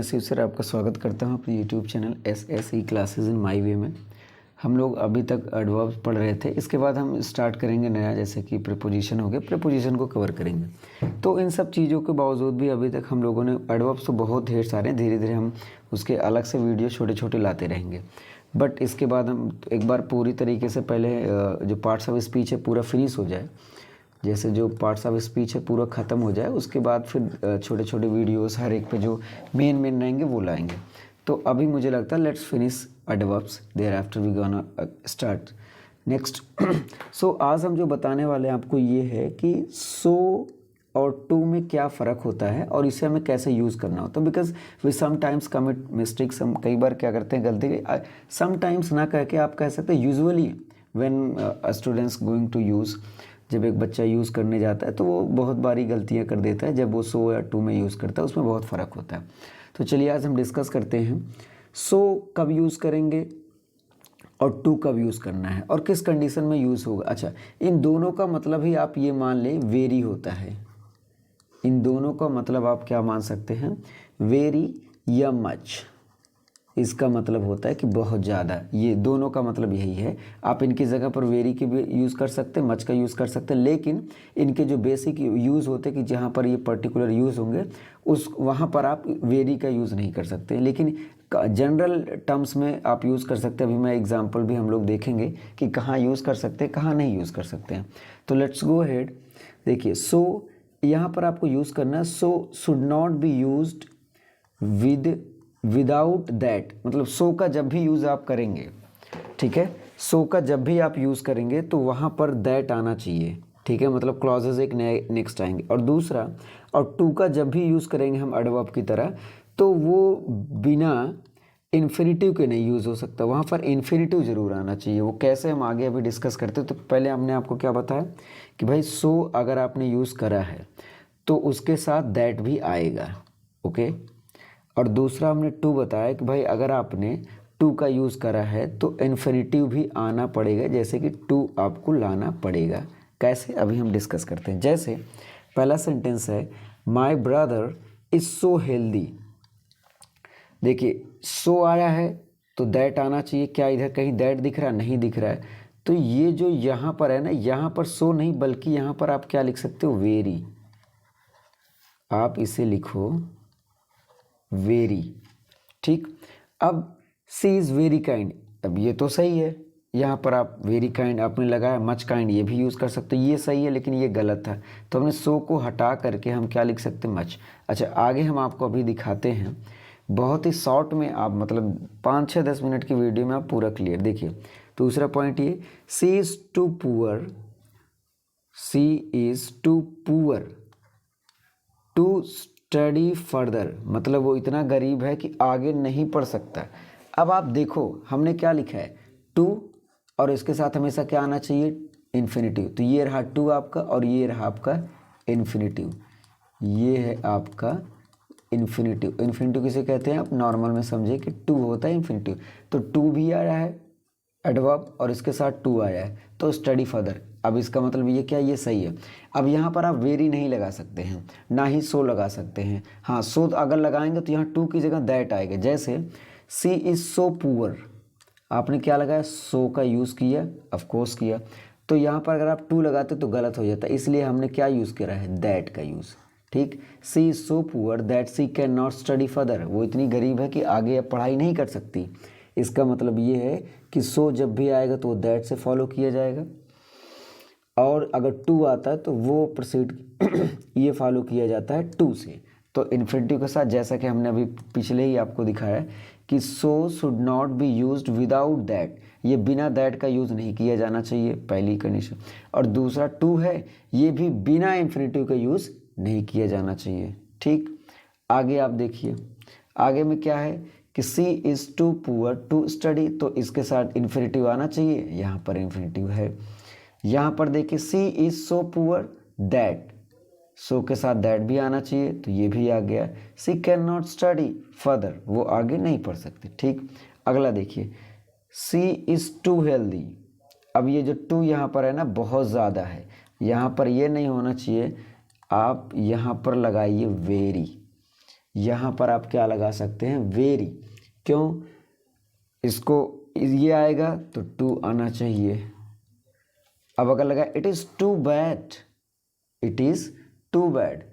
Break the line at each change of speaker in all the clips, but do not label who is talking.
Shiv sir आपका स्वागत करता हूं अपने YouTube channel SSE classes in my way में। हम लोग अभी तक एडवर्ब्स पढ़ रहे थे, इसके बाद हम स्टार्ट करेंगे नया, जैसे कि प्रीपोजिशन हो गया, प्रीपोजिशन को कवर करेंगे। तो इन सब चीज़ों के बावजूद भी अभी तक हम लोगों ने एडवर्ब्स तो बहुत ढेर सारे हैं, धीरे धीरे हम उसके अलग से वीडियो छोटे छोटे लाते रहेंगे। बट इसके बाद हम एक बार पूरी तरीके से पहले जो पार्ट्स ऑफ स्पीच है पूरा फिनिश हो जाए, जैसे जो पार्ट्स ऑफ स्पीच है पूरा ख़त्म हो जाए, उसके बाद फिर छोटे छोटे वीडियोस हर एक पे जो मेन रहेंगे वो लाएंगे। तो अभी मुझे लगता है let's finish adverbs, there after we gonna start next. So आज हम जो बताने वाले हैं आपको ये है कि सो और टू में क्या फ़र्क होता है और इसे हमें कैसे यूज़ करना होता है। Because we sometimes commit mistakes, हम कई बार क्या करते हैं गलती, समटाइम्स ना कह के आप कह सकते हैं usually when students going to use, जब एक बच्चा यूज़ करने जाता है तो वो बहुत बारी गलतियाँ कर देता है, जब वो सो या टू में यूज़ करता है उसमें बहुत फ़र्क होता है। तो चलिए आज हम डिस्कस करते हैं सो कब यूज़ करेंगे और टू कब यूज़ करना है और किस कंडीशन में यूज़ होगा। अच्छा, इन दोनों का मतलब ही आप ये मान लें वेरी होता है। इन दोनों का मतलब आप क्या मान सकते हैं, वेरी या मच, इसका मतलब होता है कि बहुत ज़्यादा। ये दोनों का मतलब यही है। आप इनकी जगह पर वेरी की भी यूज़ कर सकते हैं, मच का यूज़ कर सकते हैं, लेकिन इनके जो बेसिक यूज़ होते हैं कि जहाँ पर ये पर्टिकुलर यूज़ होंगे उस वहाँ पर आप वेरी का यूज़ नहीं कर सकते, लेकिन जनरल टर्म्स में आप यूज़ कर सकते हैं। अभी मैं एग्जाम्पल भी हम लोग देखेंगे कि कहाँ यूज़ कर सकते हैं, कहाँ नहीं यूज़ कर सकते हैं। तो लेट्स गो अहेड। देखिए सो यहाँ पर आपको यूज़ करना है, so should not be used without that, मतलब सो का जब भी यूज़ आप करेंगे, ठीक है, सो का जब भी आप यूज़ करेंगे तो वहाँ पर दैट आना चाहिए, ठीक है, मतलब क्लॉजेज एक नए नेक्स्ट आएंगे। और दूसरा, और टू का जब भी यूज़ करेंगे हम एडवर्ब की तरह, तो वो बिना इन्फिनिटिव के नहीं यूज़ हो सकता, वहाँ पर इन्फिनिटिव ज़रूर आना चाहिए। वो कैसे हम आगे अभी डिस्कस करते हैं। तो पहले हमने आपको क्या बताया कि भाई सो अगर आपने यूज़ करा है तो उसके साथ दैट भी आएगा, ओके। और दूसरा हमने टू बताया कि भाई अगर आपने टू का यूज़ करा है तो इन्फिनिटिव भी आना पड़ेगा, जैसे कि टू आपको लाना पड़ेगा। कैसे, अभी हम डिस्कस करते हैं। जैसे पहला सेंटेंस है my brother is so healthy. देखिए सो आया है तो दैट आना चाहिए। क्या इधर कहीं दैट दिख रहा है? नहीं दिख रहा है। तो ये जो यहाँ पर है ना, यहाँ पर सो नहीं बल्कि यहाँ पर आप क्या लिख सकते हो, वेरी। आप इसे लिखो वेरी, ठीक। अब सी इज़ वेरी काइंड, अब ये तो सही है, यहाँ पर आप वेरी काइंड आपने लगाया, मच काइंड ये भी यूज़ कर सकते हो, ये सही है, लेकिन ये गलत था। तो हमने सो को हटा करके हम क्या लिख सकते हैं, मच। अच्छा, आगे हम आपको अभी दिखाते हैं बहुत ही शॉर्ट में, आप मतलब 5-6-10 मिनट की वीडियो में आप पूरा क्लियर देखिए। दूसरा पॉइंट ये, she is too poor, she is too poor to study further, मतलब वो इतना गरीब है कि आगे नहीं पढ़ सकता। अब आप देखो हमने क्या लिखा है, टू, और इसके साथ हमेशा क्या आना चाहिए, इन्फिनिटिव। तो ये रहा टू आपका और ये रहा आपका इन्फिनिटिव, ये है आपका इन्फिनिटिव। इन्फिनिटिव किसे कहते हैं, आप नॉर्मल में समझे कि टू होता है इन्फिनिटिव। तो टू भी आया है एडवर्ब और इसके साथ टू आया है, तो स्टडी फर्दर। अब इसका मतलब ये क्या, ये सही है। अब यहाँ पर आप वेरी नहीं लगा सकते हैं, ना ही सो लगा सकते हैं। हाँ, सो अगर लगाएंगे तो यहाँ टू की जगह दैट आएगा। जैसे सी इज़ सो पुअर, आपने क्या लगाया, सो का यूज़ किया, ऑफ कोर्स किया। तो यहाँ पर अगर आप टू लगाते तो गलत हो जाता, इसलिए हमने क्या यूज़ करा है, दैट का यूज़, ठीक। She is so poor that she can not study further, वो इतनी गरीब है कि आगे अब पढ़ाई नहीं कर सकती। इसका मतलब ये है कि सो जब भी आएगा तो वो दैट से फॉलो किया जाएगा, और अगर टू आता है तो वो प्रोसीड ये फॉलो किया जाता है टू से। तो इन्फिनिटिव के साथ, जैसा कि हमने अभी पिछले ही आपको दिखाया कि so should not be used without that, ये बिना दैट का यूज़ नहीं किया जाना चाहिए, पहली कंडीशन। और दूसरा टू है, ये भी बिना इन्फिनिटिव का यूज़ नहीं किया जाना चाहिए, ठीक। आगे आप देखिए, आगे में क्या है कि she is too poor to study, तो इसके साथ इन्फिनिटिव आना चाहिए, यहाँ पर इन्फिनिटिव है। यहाँ पर देखिए सी इज़ सो पुअर दैट, सो के साथ दैट भी आना चाहिए, तो ये भी आ गया। सी कैन नॉट स्टडी फर्दर, वो आगे नहीं पढ़ सकते, ठीक। अगला देखिए, सी इज़ टू हेल्दी। अब ये जो टू यहाँ पर है ना, बहुत ज़्यादा है, यहाँ पर ये नहीं होना चाहिए, आप यहाँ पर लगाइए वेरी। यहाँ पर आप क्या लगा सकते हैं, वेरी। क्यों, इसको ये आएगा तो टू आना चाहिए। अब अगर लगा it is too bad, it is too bad,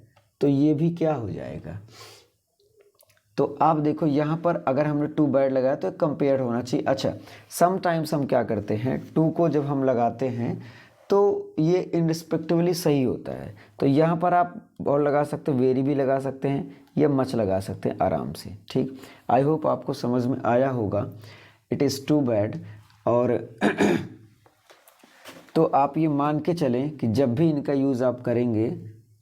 तो ये भी क्या हो जाएगा। तो आप देखो यहाँ पर अगर हमने टू बैड लगाया तो कंपेयर होना चाहिए। अच्छा, समटाइम्स हम क्या करते हैं, टू को जब हम लगाते हैं तो ये इनरिस्पेक्टिवली सही होता है। तो यहाँ पर आप और लगा सकते हो, वेरी भी लगा सकते हैं या मच लगा सकते हैं आराम से। ठीक, आई होप आपको समझ में आया होगा इट इज़ टू बैड। और तो आप ये मान के चलें कि जब भी इनका यूज़ आप करेंगे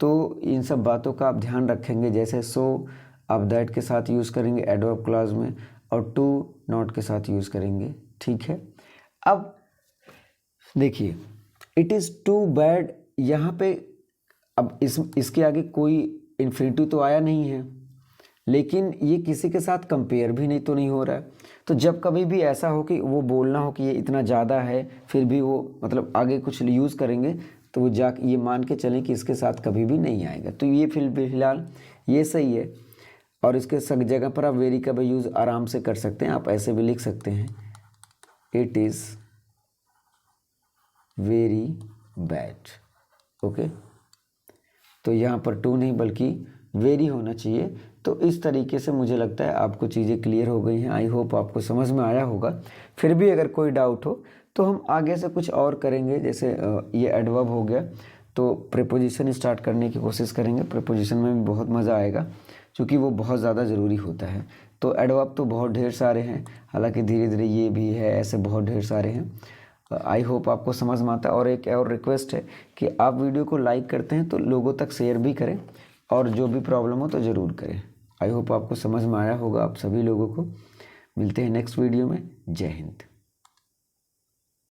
तो इन सब बातों का आप ध्यान रखेंगे। जैसे सो आप दैट के साथ यूज़ करेंगे एडवर्ब क्लॉज में, और टू नॉट के साथ यूज़ करेंगे। ठीक है, अब देखिए इट इज़ टू बैड, यहाँ पे अब इसके आगे कोई इन्फिनिटिव तो आया नहीं है, लेकिन ये किसी के साथ कंपेयर भी नहीं हो रहा है। तो जब कभी भी ऐसा हो कि वो बोलना हो कि ये इतना ज़्यादा है, फिर भी वो मतलब आगे कुछ यूज़ करेंगे, तो वो ये मान के चलें कि इसके साथ कभी भी नहीं आएगा। तो ये फिलहाल ये सही है। और इसके जगह पर आप वेरी का भी यूज़ आराम से कर सकते हैं। आप ऐसे भी लिख सकते हैं, it is very bad. Okay, तो यहाँ पर टू नहीं बल्कि वेरी होना चाहिए। तो इस तरीके से मुझे लगता है आपको चीज़ें क्लियर हो गई हैं। आई होप आपको समझ में आया होगा। फिर भी अगर कोई डाउट हो तो हम आगे से कुछ और करेंगे। जैसे ये एडवर्ब हो गया, तो प्रीपोजिशन स्टार्ट करने की कोशिश करेंगे। प्रीपोजिशन में भी बहुत मज़ा आएगा क्योंकि वो बहुत ज़्यादा ज़रूरी होता है। तो एडवर्ब तो बहुत ढेर सारे हैं, हालांकि धीरे धीरे ये भी है, ऐसे बहुत ढेर सारे हैं। आई होप आपको समझ में आता है। और एक और रिक्वेस्ट है कि आप वीडियो को लाइक करते हैं तो लोगों तक शेयर भी करें, और जो भी प्रॉब्लम हो तो ज़रूर करें। आई होप आपको समझ में आया होगा। आप सभी लोगों को मिलते हैं नेक्स्ट वीडियो में। जय हिंद।